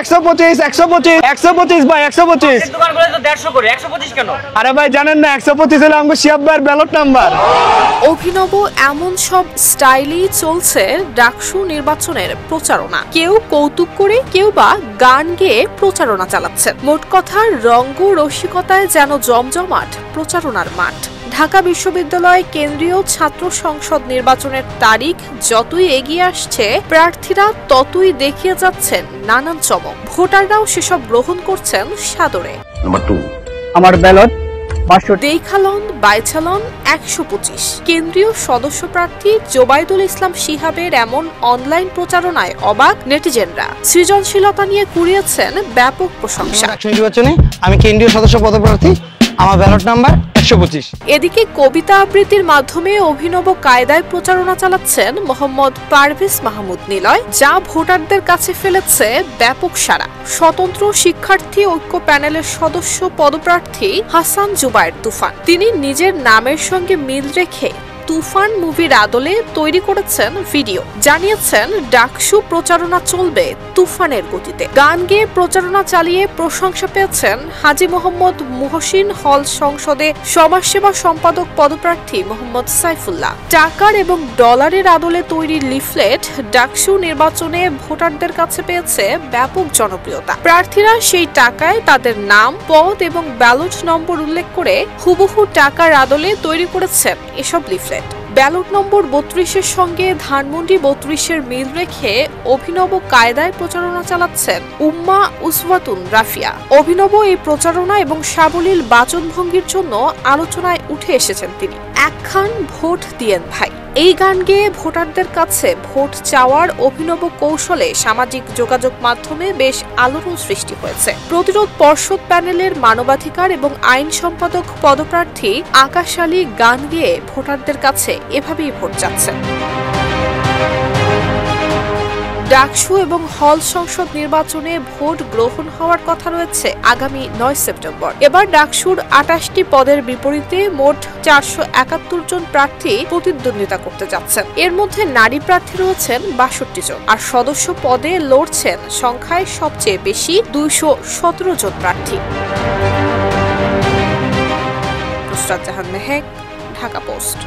125 125 125 ভাই 125 দোকান করে তো 150 করে 125 কেন? আরে ভাই জানেন না 125 হলো আমগো শিয়াব ভাইয়ের ব্যালট নাম্বার। অভিনব এমন সব স্টাইলই চলছে ডাকসু নির্বাচনের প্রচারণা। কেউ কৌতুক করে, কেউ বা গান গেয়ে প্রচারণা চালাচ্ছেন। মোট কথা রঙ্গ রসিকতায় যেন জমজমাট প্রচারণার মাঠ। ঢাকা বিশ্ববিদ্যালয় কেন্দ্রীয় ছাত্র সংসদ নির্বাচনের তারিখ যতই এগিয়ে আসছে, প্রার্থীরা ততই দেখিয়ে যাচ্ছেন নানান চমক। ভোটাররাও সেসব গ্রহণ করছেন সাদরে। আমার ব্যালট দেখালন বাইছালন 125। কেন্দ্রীয় সদস্য প্রার্থী জোবাইদুল ইসলাম শিহাবের এমন অনলাইন প্রচারণায় অবাক নেটিজেনরা। সৃজনশীলতা নিয়ে কুড়িয়েছেন ব্যাপক প্রশংসা। নির্বাচনে আমি কেন্দ্রীয় সদস্য পদপ্রার্থী, আমার ব্যালট নাম্বার 125। এদিকে কবিতা আবৃত্তির মাধ্যমে অভিনব কায়দায় প্রচারণা চালাচ্ছেন মোহাম্মদ পারভেজ মাহমুদ নিলয়, যা ভোটারদের কাছে ফেলেছে ব্যাপক সাড়া। স্বতন্ত্র শিক্ষার্থী ঐক্য প্যানেলের সদস্য পদপ্রার্থী হাসান জুবায়ের তুফান, তিনি নিজের নামের সঙ্গে মিল রেখে তুফান মুভির আদলে তৈরি করেছেন ভিডিও। জানিয়েছেন ডাকসু প্রচারণা চলবে তুফানের গতিতে। গান গেয়ে প্রচারণা চালিয়ে প্রশংসা পেয়েছেন হাজী মোহাম্মদ মুহসিন হল সংসদে সমাজসেবা সম্পাদক পদপ্রার্থী মোহাম্মদ সাইফুল্লাহ। টাকার এবং ডলারের আদলে তৈরি লিফলেট ডাকসু নির্বাচনে ভোটারদের কাছে পেয়েছে ব্যাপক জনপ্রিয়তা। প্রার্থীরা সেই টাকায় তাদের নাম, পদ এবং ব্যালট নম্বর উল্লেখ করে হুবহু টাকার আদলে তৈরি করেছেন এসব লিফলেট। ব্যালট নম্বর 32-এর সঙ্গে ধানমন্ডি 32-এর মিল রেখে অভিনব কায়দায় প্রচারণা চালাচ্ছেন উম্মা উসওয়াতুন রাফিয়া। অভিনব এই প্রচারণা এবং সাবলীল বাচনভঙ্গির জন্য আলোচনায় উঠে এসেছেন তিনি। একখান ভোট দিয়েন ভাই, এই গান গেয়ে ভোটারদের কাছে ভোট চাওয়ার অভিনব কৌশলে সামাজিক যোগাযোগ মাধ্যমে বেশ আলোড়ন সৃষ্টি হয়েছে। প্রতিরোধ পর্ষদ প্যানেলের মানবাধিকার এবং আইন সম্পাদক পদপ্রার্থী আকাশ আলী গান গেয়ে ভোটারদের কাছে এভাবেই ভোট চাচ্ছেন। ডাকসু এবং হল সংসদ নির্বাচনে ভোট গ্রহণ হওয়ার কথা রয়েছে আগামী 9 সেপ্টেম্বর। এবার ডাকসুর 28টি পদের বিপরীতে মোট 471 জন প্রার্থী প্রতিদ্বন্দ্বিতা করতে যাচ্ছেন। এর মধ্যে নারী প্রার্থী রয়েছেন 62 জন, আর সদস্য পদে লড়ছেন সংখ্যায় সবচেয়ে বেশি 217 জন প্রার্থী। নুসরাত জাহান মেহেক, ঢাকা পোস্ট।